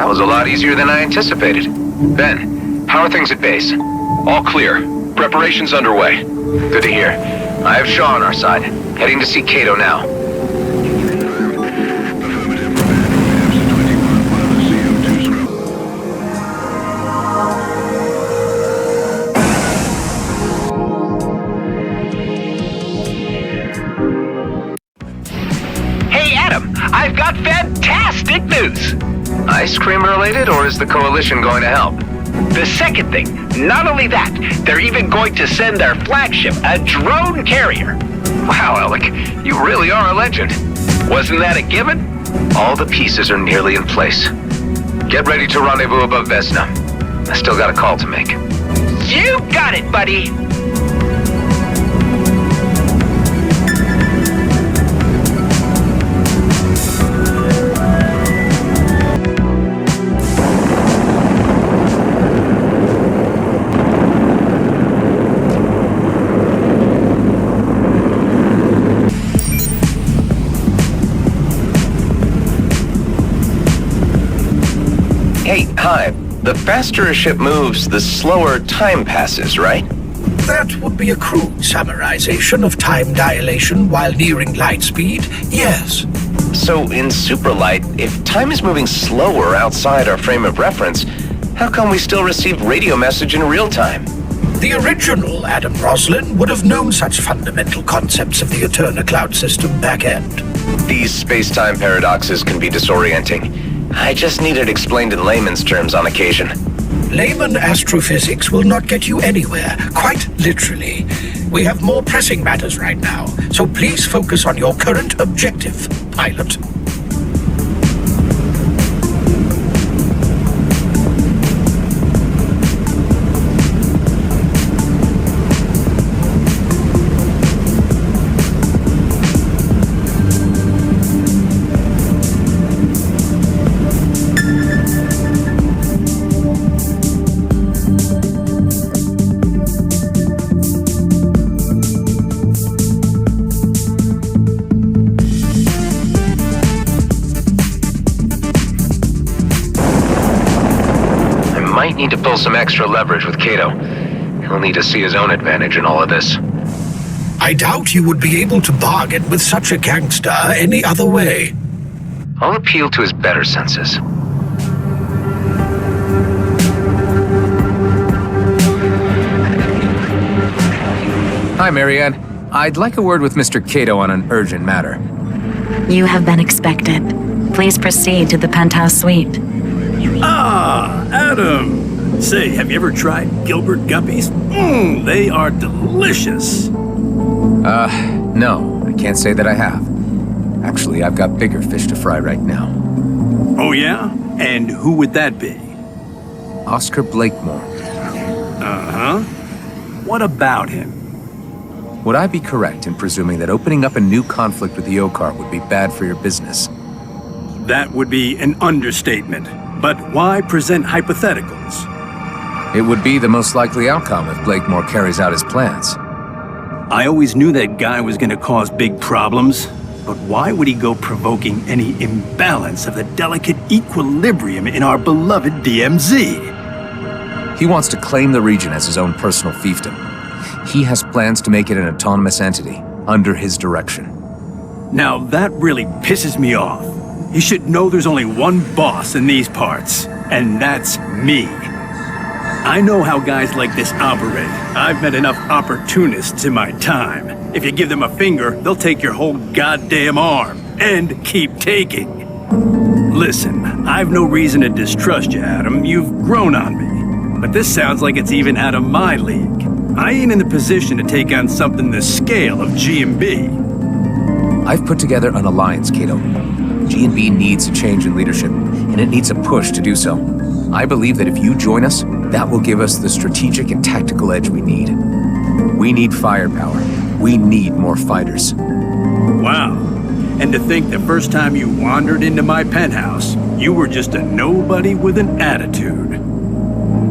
was a lot easier than I anticipated. Ben, how are things at base? All clear. Preparations underway. Good to hear. I have Shaw on our side. Heading to see Cato now. Hey, Adam, I've got fantastic news! Ice cream related, or is the Coalition going to help? The second thing, not only that, they're even going to send their flagship, a drone carrier. Wow, Alec, you really are a legend. Wasn't that a given? All the pieces are nearly in place. Get ready to rendezvous above Vesna. I still got a call to make. You got it, buddy! Hey, hi. The faster a ship moves, the slower time passes, right? That would be a crude summarization of time dilation while nearing light speed, yes. So in superlight, if time is moving slower outside our frame of reference, how come we still receive radio message in real time? The original Adam Roslin would have known such fundamental concepts of the Eterna cloud system back end. These space-time paradoxes can be disorienting. I just need it explained in layman's terms on occasion. Layman astrophysics will not get you anywhere, quite literally. We have more pressing matters right now, so please focus on your current objective, pilot. Might need to pull some extra leverage with Cato. He'll need to see his own advantage in all of this. I doubt you would be able to bargain with such a gangster any other way. I'll appeal to his better senses. Hi, Marianne. I'd like a word with Mr. Cato on an urgent matter. You have been expected. Please proceed to the penthouse suite. Ah, Adam! Say, have you ever tried Gilbert Guppies? They are delicious. No, I can't say that I have. Actually, I've got bigger fish to fry right now. Oh yeah? And who would that be? Oscar Blakemore. Uh-huh. What about him? Would I be correct in presuming that opening up a new conflict with the Yokar would be bad for your business? That would be an understatement. But why present hypotheticals? It would be the most likely outcome if Blakemore carries out his plans. I always knew that guy was gonna cause big problems, but why would he go provoking any imbalance of the delicate equilibrium in our beloved DMZ? He wants to claim the region as his own personal fiefdom. He has plans to make it an autonomous entity, under his direction. Now that really pisses me off. He should know there's only one boss in these parts, and that's me. I know how guys like this operate. I've met enough opportunists in my time. If you give them a finger, they'll take your whole goddamn arm, and keep taking. Listen, I've no reason to distrust you, Adam. You've grown on me. But this sounds like it's even out of my league. I ain't in the position to take on something the scale of G&B. I've put together an alliance, Cato. G&B needs a change in leadership, and it needs a push to do so. I believe that if you join us, that will give us the strategic and tactical edge we need. We need firepower. We need more fighters. Wow. And to think the first time you wandered into my penthouse, you were just a nobody with an attitude.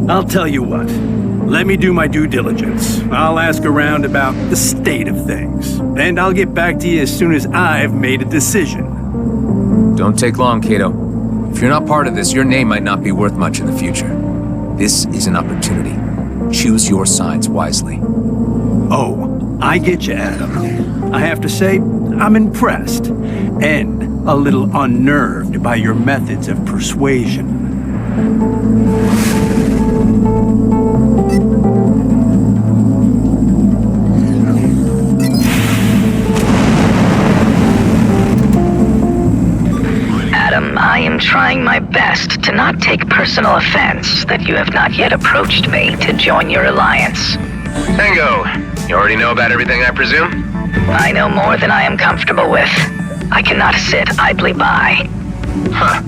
I'll tell you what. Let me do my due diligence. I'll ask around about the state of things. And I'll get back to you as soon as I've made a decision. Don't take long, Cato. If you're not part of this, your name might not be worth much in the future. This is an opportunity. Choose your sides wisely. Oh, I get you, Adam. I have to say, I'm impressed. And a little unnerved by your methods of persuasion. Adam, I am trying my best to not take personal offense that you have not yet approached me to join your alliance. Tango, you already know about everything, I presume? I know more than I am comfortable with. I cannot sit idly by. Huh.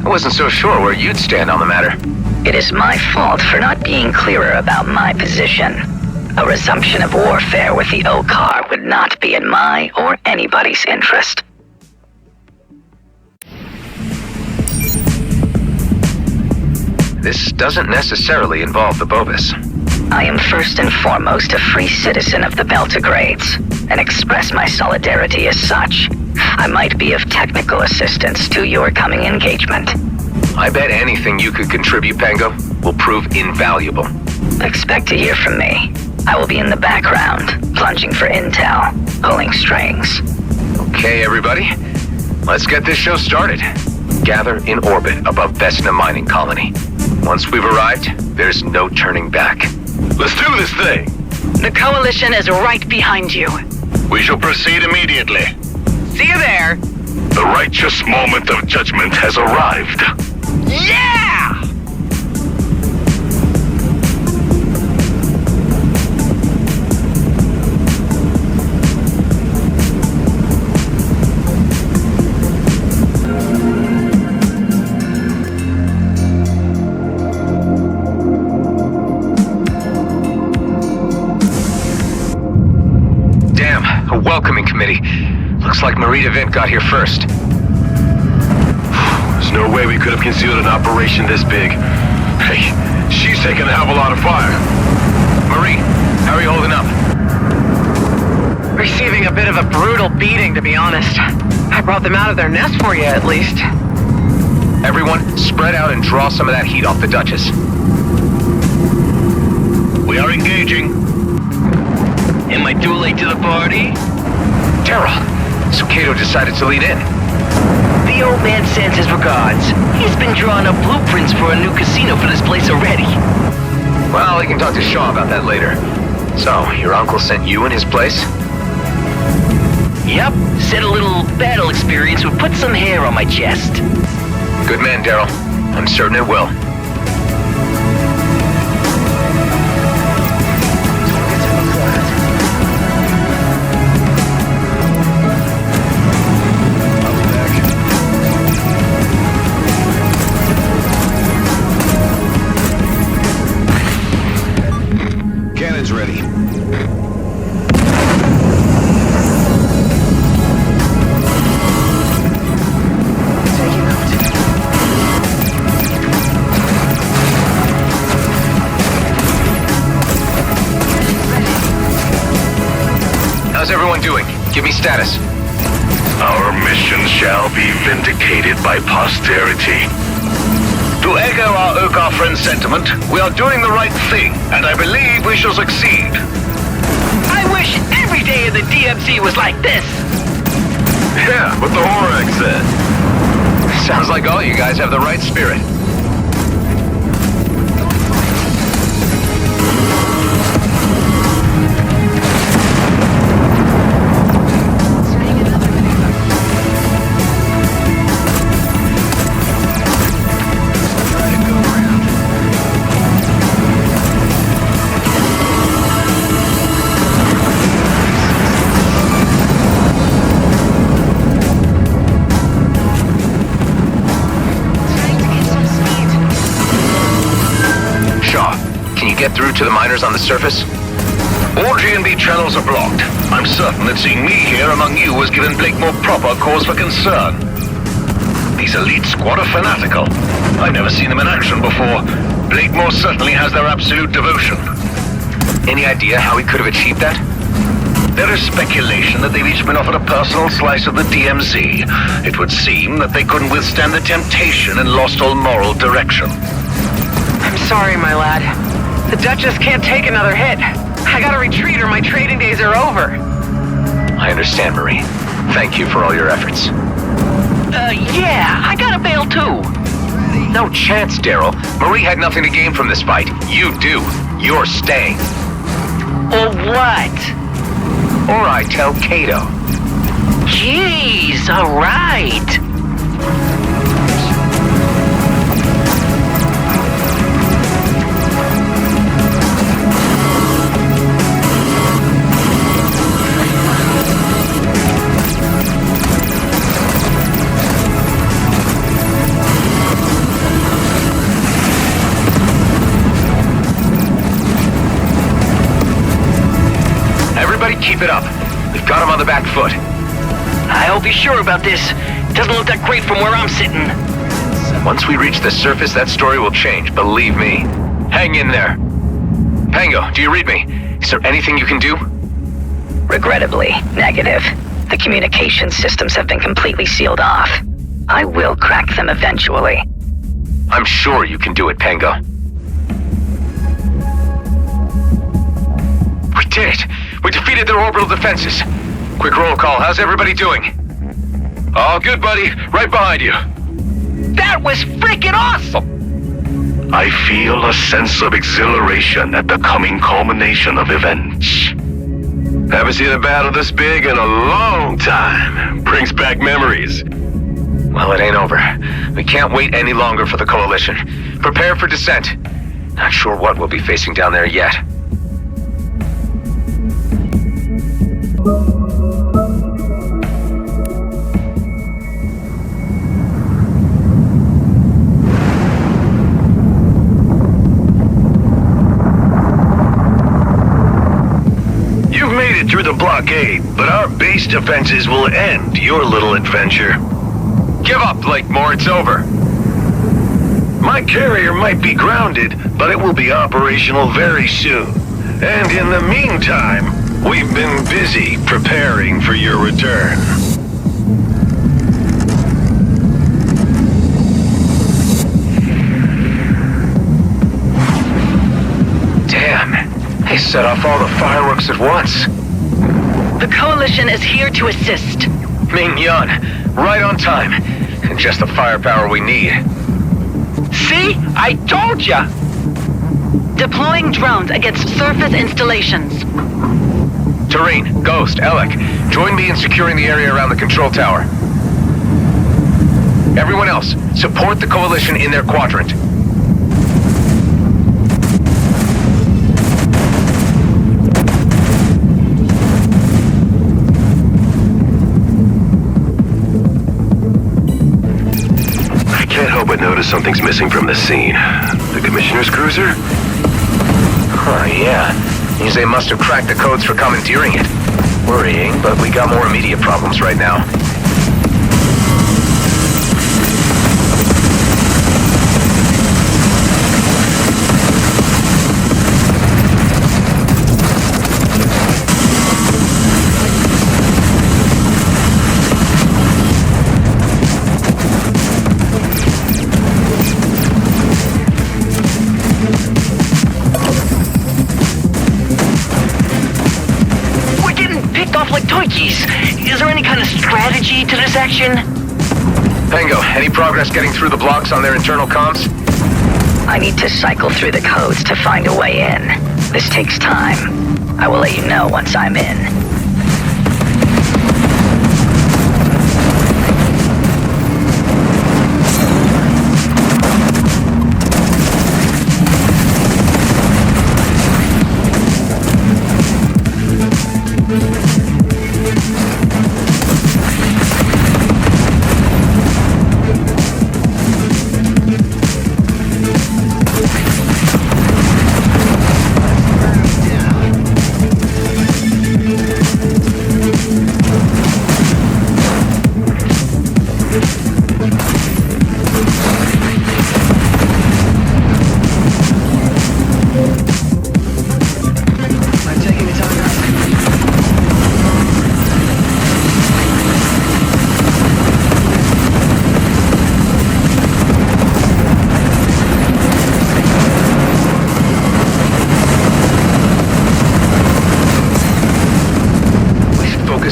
I wasn't so sure where you'd stand on the matter. It is my fault for not being clearer about my position. A resumption of warfare with the Okar would not be in my or anybody's interest. This doesn't necessarily involve the Bovis. I am first and foremost a free citizen of the Beltagrades, and express my solidarity as such. I might be of technical assistance to your coming engagement. I bet anything you could contribute, Pango, will prove invaluable. Expect to hear from me. I will be in the background, plunging for intel, pulling strings. Okay, everybody. Let's get this show started. Gather in orbit above Vesna Mining Colony. Once we've arrived, there's no turning back. Let's do this thing. The Coalition is right behind you. We shall proceed immediately. See you there. The righteous moment of judgment has arrived. Yeah! Damn, a welcoming committee. Looks like Marita Vint got here first. There's no way we could have concealed an operation this big. Hey, she's taking a hell of a lot of fire. Marie, how are you holding up? Receiving a bit of a brutal beating, to be honest. I brought them out of their nest for you, at least. Everyone, spread out and draw some of that heat off the Duchess. We are engaging. Am I too late to the party? Terrell, so Cato decided to lead in. The old man sends his regards. He's been drawing up blueprints for a new casino for this place already. Well, we can talk to Shaw about that later. So, your uncle sent you in his place? Yep, said a little battle experience would put some hair on my chest. Good man, Daryl. I'm certain it will. Cannon's ready. How's everyone doing? Give me status. Our mission shall be vindicated by posterity. To echo our Okar friend's sentiment, we are doing the right thing, and I believe we shall succeed. I wish every day in the DMZ was like this. Yeah, what the Horax said. Sounds like all you guys have the right spirit. Get through to the miners on the surface? All G&B channels are blocked. I'm certain that seeing me here among you has given Blakemore proper cause for concern. These elite squad are fanatical. I've never seen them in action before. Blakemore certainly has their absolute devotion. Any idea how he could have achieved that? There is speculation that they've each been offered a personal slice of the DMZ. It would seem that they couldn't withstand the temptation and lost all moral direction. I'm sorry, my lad. The Duchess can't take another hit. I gotta retreat or my trading days are over. I understand, Marie. Thank you for all your efforts. Yeah, I gotta bail too. No chance, Daryl. Marie had nothing to gain from this fight. You do. You're staying. Or what? Or I tell Kato. Jeez, alright. Keep it up. We've got him on the back foot. I hope he's sure about this. Doesn't look that great from where I'm sitting. Once we reach the surface, that story will change, believe me. Hang in there. Pango, do you read me? Is there anything you can do? Regrettably, negative. The communication systems have been completely sealed off. I will crack them eventually. I'm sure you can do it, Pango. We did it! We defeated their orbital defenses. Quick roll call. How's everybody doing? All good, buddy. Right behind you. That was freaking awesome! I feel a sense of exhilaration at the coming culmination of events. Haven't seen a battle this big in a long time. Brings back memories. Well, it ain't over. We can't wait any longer for the Coalition. Prepare for descent. Not sure what we'll be facing down there yet. You've made it through the blockade, but our base defenses will end your little adventure. Give up, Blakemore. It's over. My carrier might be grounded, but it will be operational very soon. And in the meantime, we've been busy preparing for your return. Damn. They set off all the fireworks at once. The Coalition is here to assist. Ming-Yun, right on time. And just the firepower we need. See? I told ya! Deploying drones against surface installations. Tareen, Ghost, Alec, join me in securing the area around the control tower. Everyone else, support the Coalition in their quadrant. I can't help but notice something's missing from the scene. The Commissioner's cruiser? Huh, yeah. Means they must have cracked the codes for commandeering it. Worrying, but we got more immediate problems right now. Is there any kind of strategy to this action? Pango, any progress getting through the blocks on their internal comms? I need to cycle through the codes to find a way in. This takes time. I will let you know once I'm in.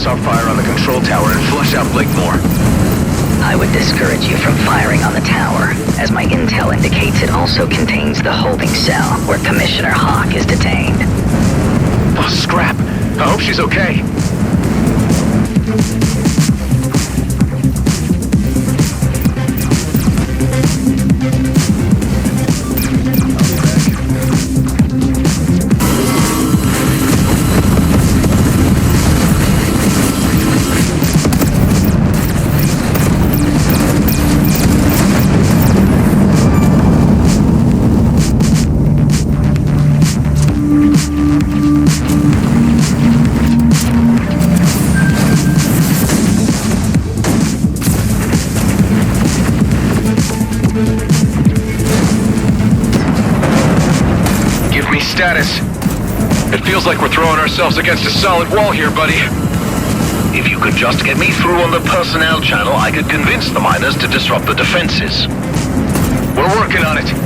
focus our fire on the control tower and flush out Blakemore. I would discourage you from firing on the tower, as my intel indicates it also contains the holding cell where Commissioner Hawk is detained. Oh, scrap. I hope she's okay. Status. It feels like we're throwing ourselves against a solid wall here, buddy. If you could just get me through on the personnel channel, I could convince the miners to disrupt the defenses. We're working on it.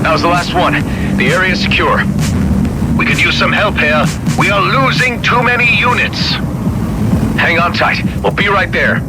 That was the last one. The area is secure. We could use some help here. We are losing too many units. Hang on tight. We'll be right there.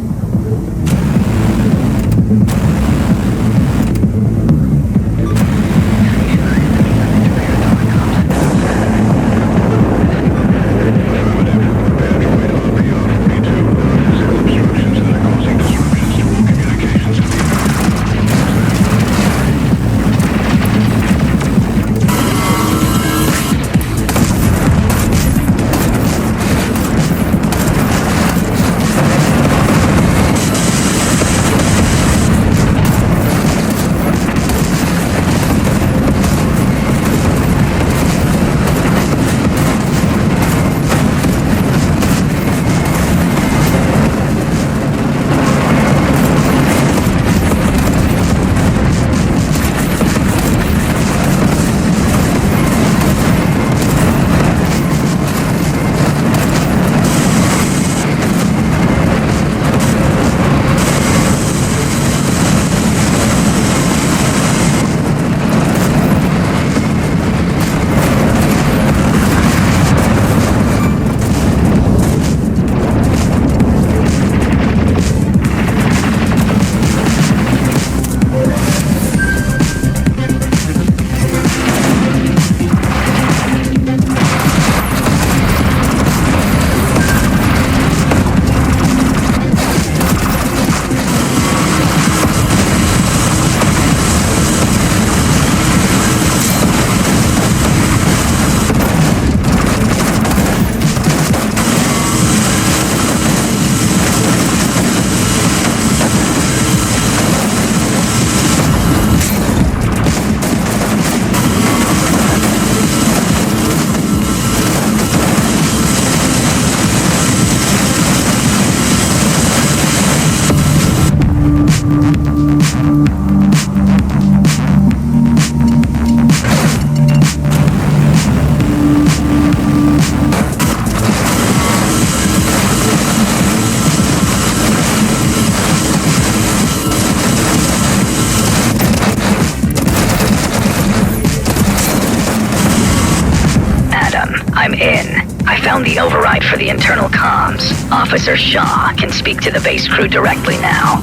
found the override for the internal comms. Officer Shaw can speak to the base crew directly now.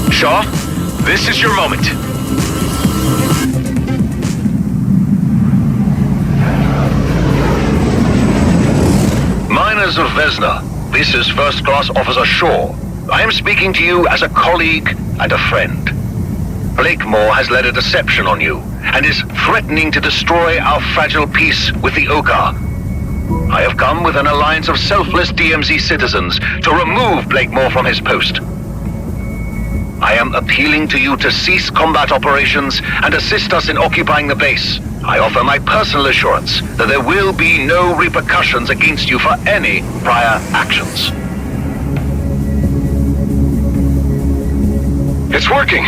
Shaw, this is your moment. Miners of Vesna, this is First Class Officer Shaw. I am speaking to you as a colleague and a friend. Blakemore has led a deception on you, and is threatening to destroy our fragile peace with the Oka. I have come with an alliance of selfless DMZ citizens to remove Blakemore from his post. I am appealing to you to cease combat operations and assist us in occupying the base. I offer my personal assurance that there will be no repercussions against you for any prior actions. It's working!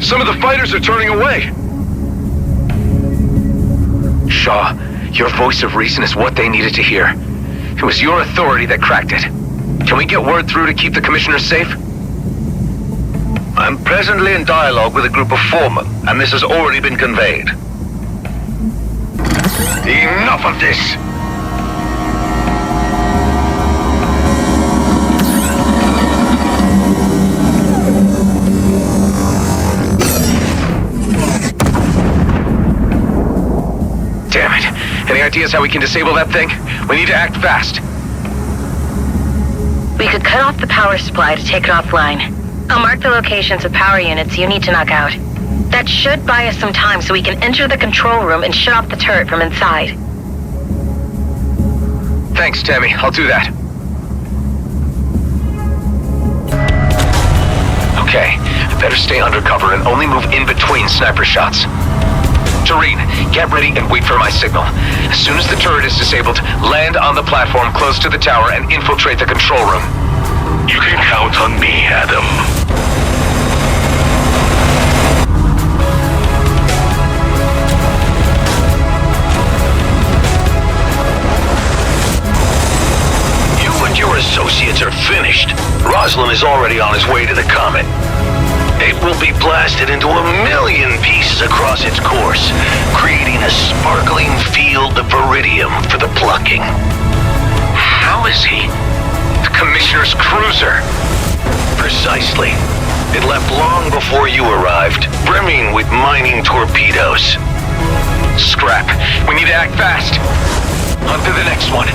Some of the fighters are turning away! Shaw, your voice of reason is what they needed to hear. It was your authority that cracked it. Can we get word through to keep the commissioners safe? I'm presently in dialogue with a group of foremen, and this has already been conveyed. Enough of this! Damn it. Any ideas how we can disable that thing? We need to act fast. We could cut off the power supply to take it offline. I'll mark the locations of power units you need to knock out. That should buy us some time so we can enter the control room and shut off the turret from inside. Thanks, Tammy. I'll do that. Okay, I better stay undercover and only move in between sniper shots. Tareen, get ready and wait for my signal. As soon as the turret is disabled, land on the platform close to the tower and infiltrate the control room. You can count on me, Adam. You and your associates are finished. Roslin is already on his way to the comet. It will be blasted into 1,000,000 pieces across its course, creating a sparkling field of iridium for the plucking. How is he? The Commissioner's cruiser. Precisely. It left long before you arrived, brimming with mining torpedoes. Scrap. We need to act fast. On to the next one.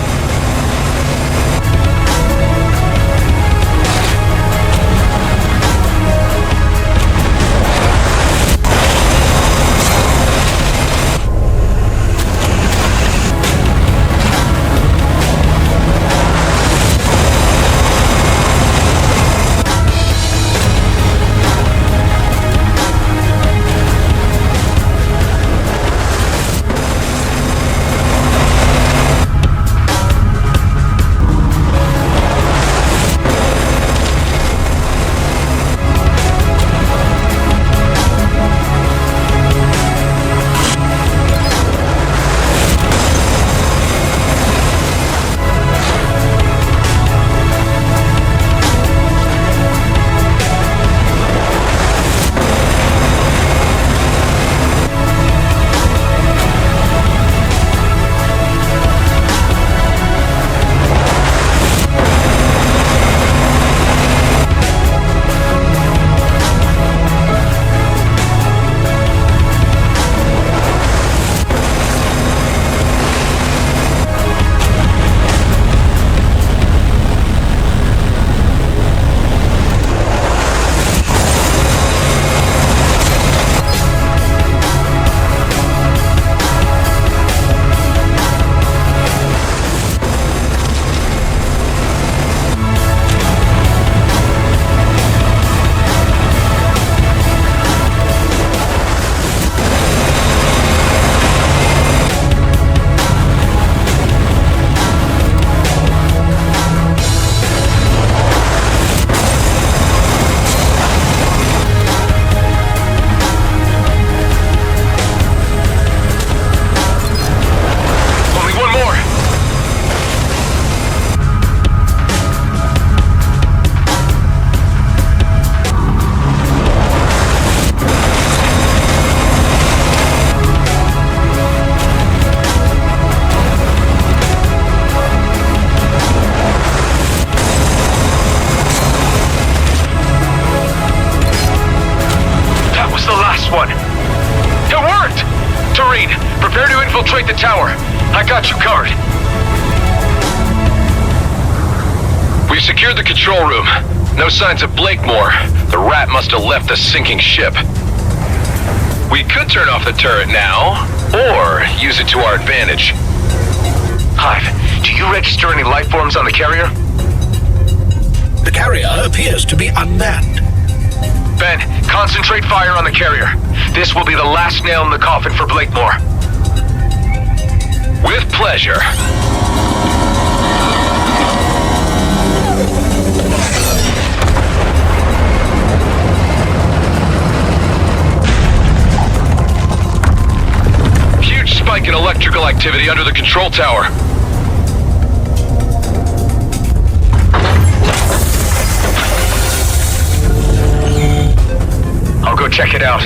Infiltrate the tower. I got you covered. We've secured the control room. No signs of Blakemore. The rat must have left the sinking ship. We could turn off the turret now, or use it to our advantage. Hive, do you register any life forms on the carrier? The carrier appears to be unmanned. Ben, concentrate fire on the carrier. This will be the last nail in the coffin for Blakemore. With pleasure. Huge spike in electrical activity under the control tower. I'll go check it out.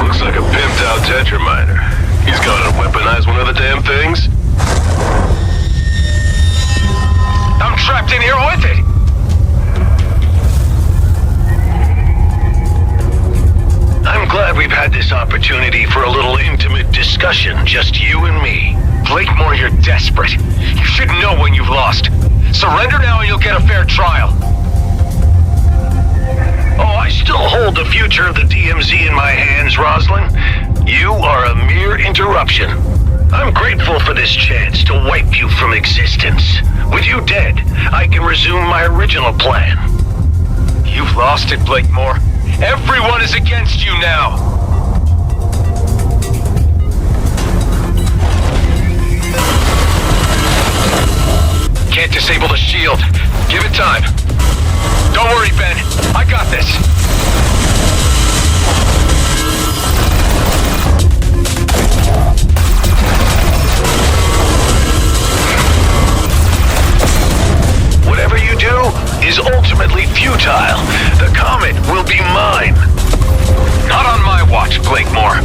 Looks like a pimped out tetraminer. He's gonna weaponize one of the damn things. I'm trapped in here with it! I'm glad we've had this opportunity for a little intimate discussion, just you and me. Blakemore, you're desperate. You should know when you've lost. Surrender now and you'll get a fair trial. Oh, I still hold the future of the DMZ in my hands, Roslyn. You are a mere interruption. I'm grateful for this chance to wipe you from existence. With you dead, I can resume my original plan. You've lost it, Blakemore. Everyone is against you now. Can't disable the shield. Give it time. Don't worry, Ben. I got this. Whatever you do is ultimately futile. The comet will be mine. Not on my watch, Blakemore.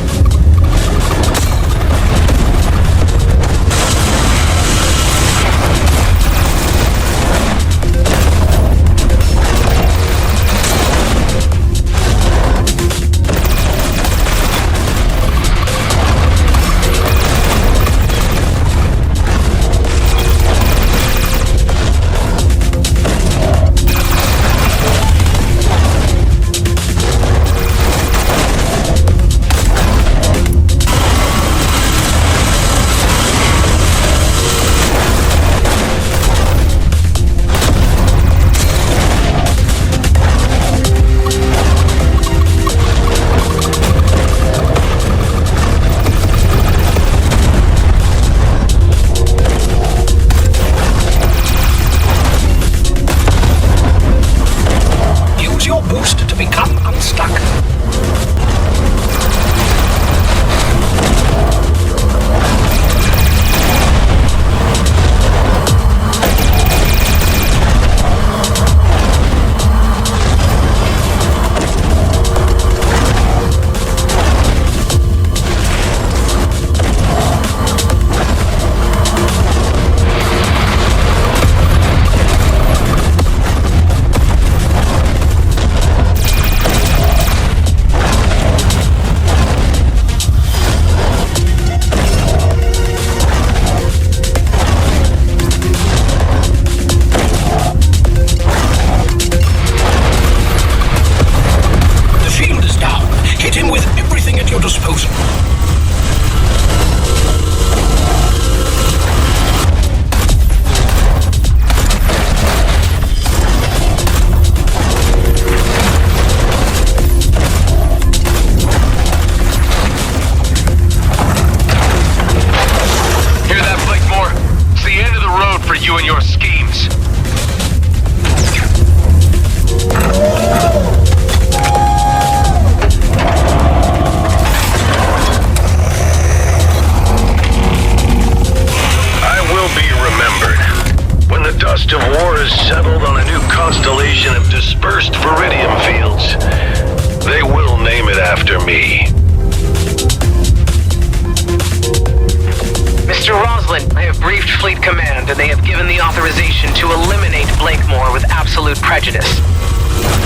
Fleet Command, and they have given the authorization to eliminate Blakemore with absolute prejudice.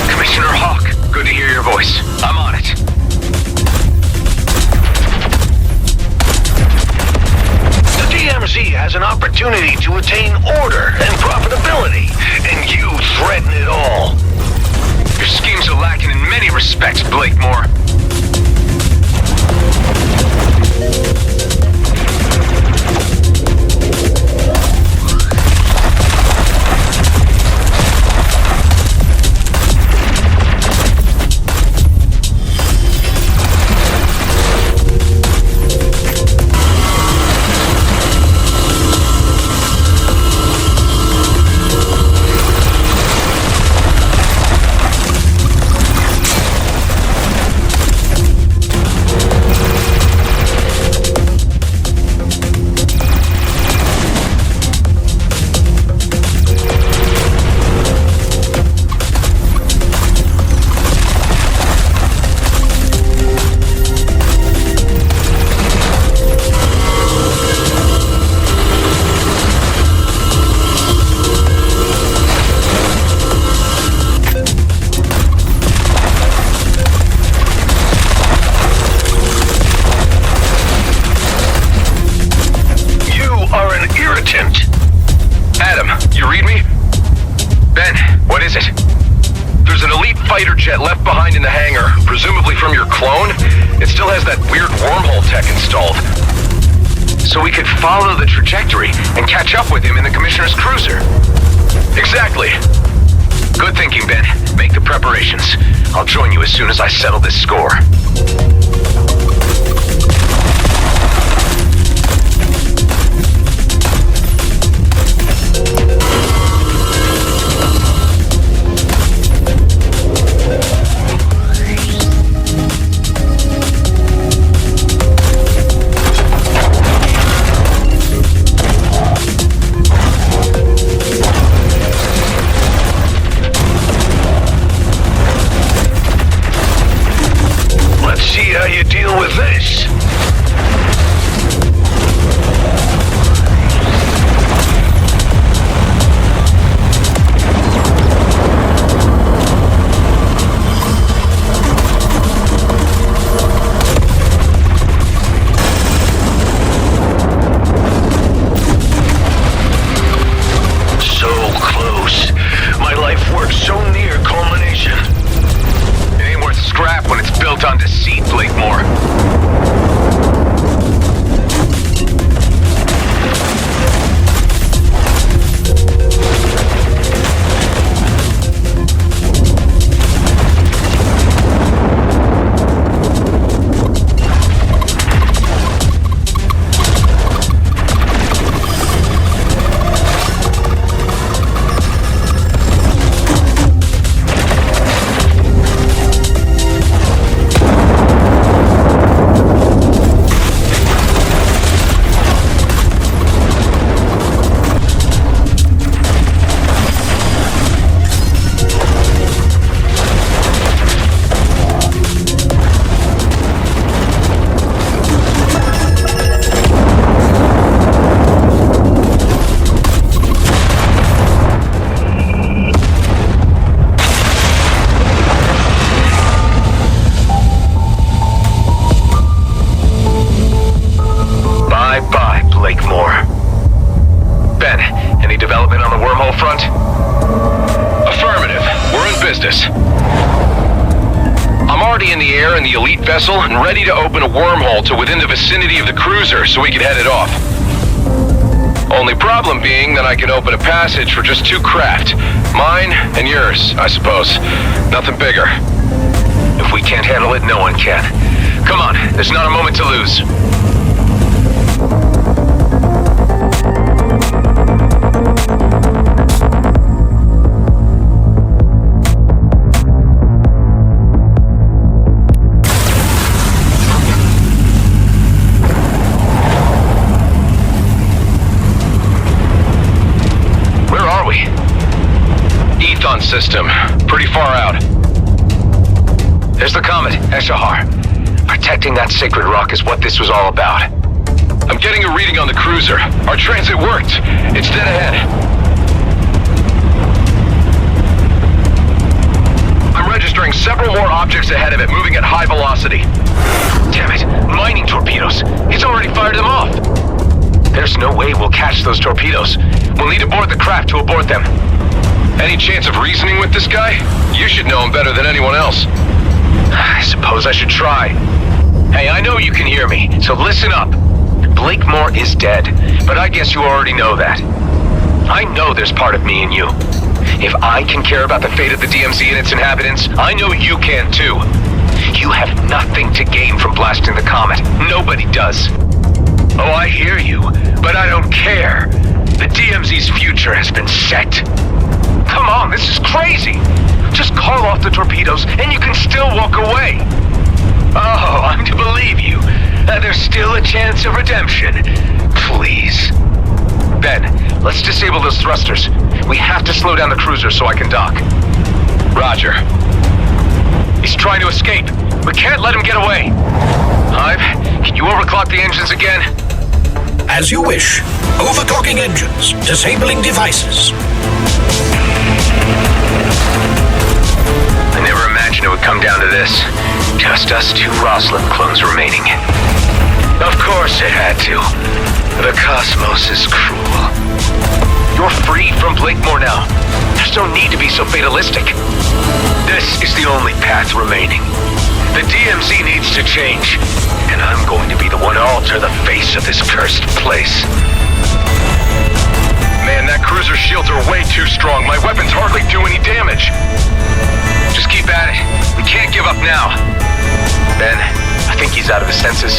Commissioner Hawk, good to hear your voice. I'm on it. The DMZ has an opportunity to attain order and profitability, and you threaten it all. Your schemes are lacking in many respects, Blakemore. Adam, you read me? Ben, what is it? There's an elite fighter jet left behind in the hangar, presumably from your clone. It still has that weird wormhole tech installed. So we could follow the trajectory and catch up with him in the Commissioner's cruiser. Exactly. Good thinking, Ben. Make the preparations. I'll join you as soon as I settle this score. On deceit, Blakemore. Ben, any development on the wormhole front? Affirmative. We're in business. I'm already in the air in the elite vessel and ready to open a wormhole to within the vicinity of the cruiser so we can head it off. Only problem being that I can open a passage for just 2 craft. Mine and yours, I suppose. Nothing bigger. If we can't handle it, no one can. Come on, there's not a moment to lose. System. Pretty far out. There's the comet, Eshahar. Protecting that sacred rock is what this was all about. I'm getting a reading on the cruiser. Our transit worked. It's dead ahead. encountering several more objects ahead of it, moving at high velocity. Damn it, mining torpedoes. He's already fired them off. There's no way we'll catch those torpedoes. We'll need to board the craft to abort them. Any chance of reasoning with this guy? You should know him better than anyone else. I suppose I should try. Hey, I know you can hear me, so listen up. Blakemore is dead, but I guess you already know that. I know there's part of me in you. If I can care about the fate of the DMZ and its inhabitants, I know you can too. You have nothing to gain from blasting the comet. Nobody does. Oh, I hear you, but I don't care. The DMZ's future has been set. Come on, this is crazy. Just call off the torpedoes and you can still walk away. Oh, I'm to believe you. There's still a chance of redemption. Please. Ben, let's disable those thrusters. We have to slow down the cruiser so I can dock. Roger. He's trying to escape. We can't let him get away. Hive, can you overclock the engines again? As you wish. Overclocking engines. Disabling devices. I never imagined it would come down to this. Just us two Roslin clones remaining. Of course it had to. The cosmos is cruel. You're free from Blakemore now. There's no need to be so fatalistic. This is the only path remaining. The DMZ needs to change, and I'm going to be the one to alter the face of this cursed place. Man, that cruiser's shields are way too strong. My weapons hardly do any damage. Just keep at it. We can't give up now. Ben, I think he's out of his senses.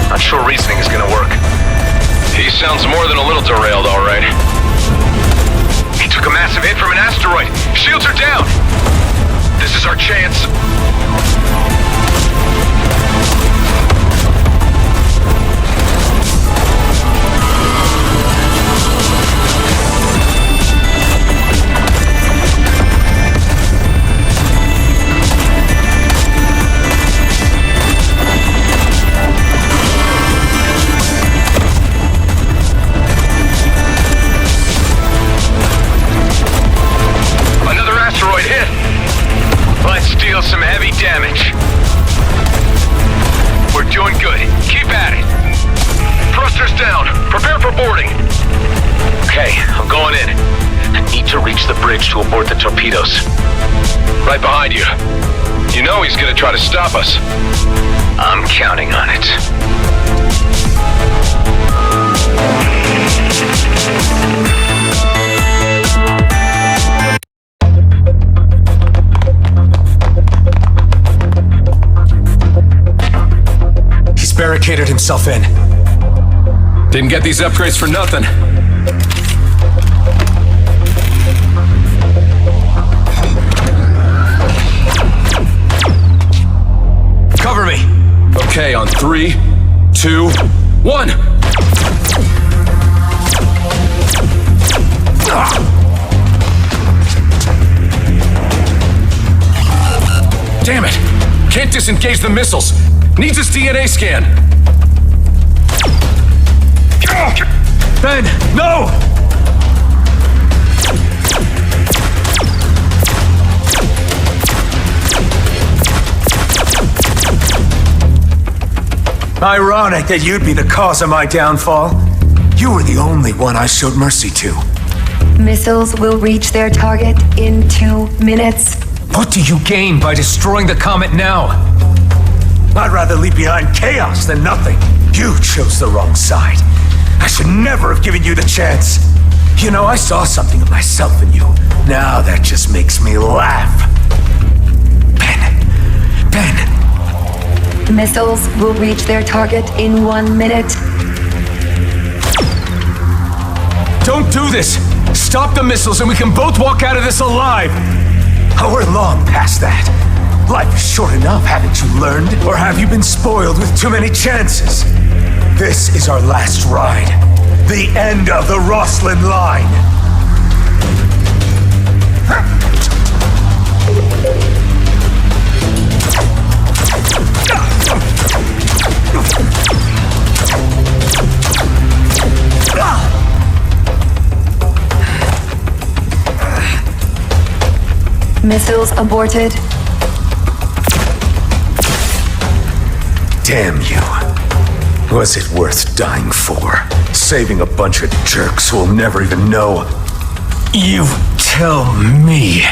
Not sure reasoning is gonna work. He sounds more than a little derailed, all right. He took a massive hit from an asteroid. Shields are down. This is our chance. Some heavy damage. We're doing good. Keep at it. Thrusters down. Prepare for boarding. Okay, I'm going in. I need to reach the bridge to abort the torpedoes. Right behind you. You know he's gonna try to stop us. I'm counting on it. Barricaded himself in. Didn't get these upgrades for nothing. Cover me. Okay, on 3, 2, 1. Damn it! Can't disengage the missiles. Needs his DNA scan. Ben, no! Ironic that you'd be the cause of my downfall. You were the only one I showed mercy to. Missiles will reach their target in 2 minutes. What do you gain by destroying the comet now? I'd rather leave behind chaos than nothing. You chose the wrong side. I should never have given you the chance. You know, I saw something of myself in you. Now that just makes me laugh. Ben. Missiles will reach their target in 1 minute. Don't do this! Stop the missiles and we can both walk out of this alive! Oh, we're long past that. Life is short enough, haven't you learned? Or have you been spoiled with too many chances? This is our last ride. The end of the Roslin line. Missiles aborted. Damn you. Was it worth dying for? Saving a bunch of jerks who'll never even know? You tell me.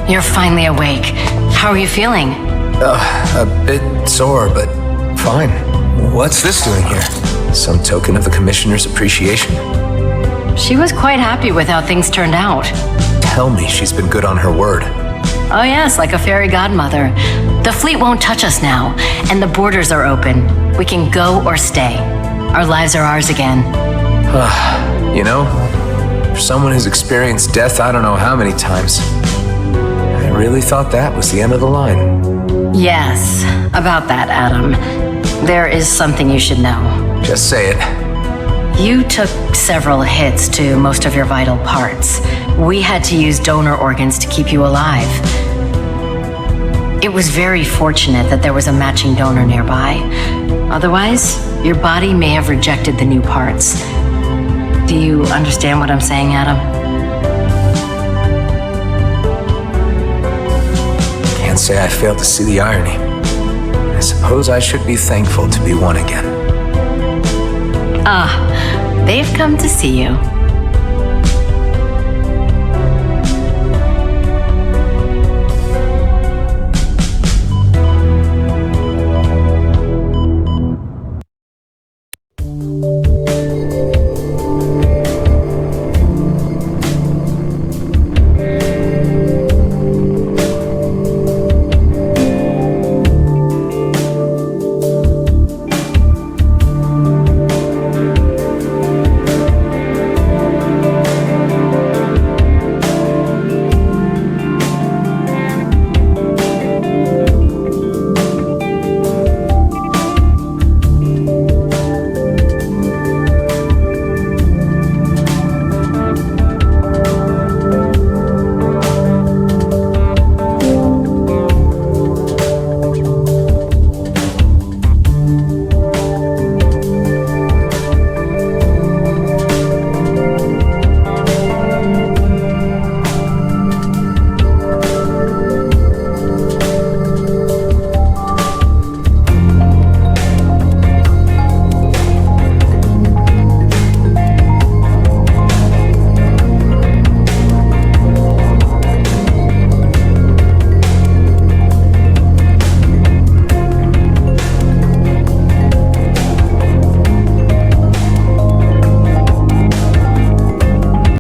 You're finally awake. How are you feeling? A bit sore, but fine. What's this doing here? Some token of the Commissioner's appreciation? She was quite happy with how things turned out. Tell me she's been good on her word. Oh yes, like a fairy godmother. The fleet won't touch us now, and the borders are open. We can go or stay. Our lives are ours again. You know, for someone who's experienced death I don't know how many times, I really thought that was the end of the line. Yes, about that, Adam. There is something you should know. Just say it. You took several hits to most of your vital parts. We had to use donor organs to keep you alive. It was very fortunate that there was a matching donor nearby. Otherwise, your body may have rejected the new parts. Do you understand what I'm saying, Adam? Can't say I failed to see the irony. I suppose I should be thankful to be one again. Ah, they've come to see you.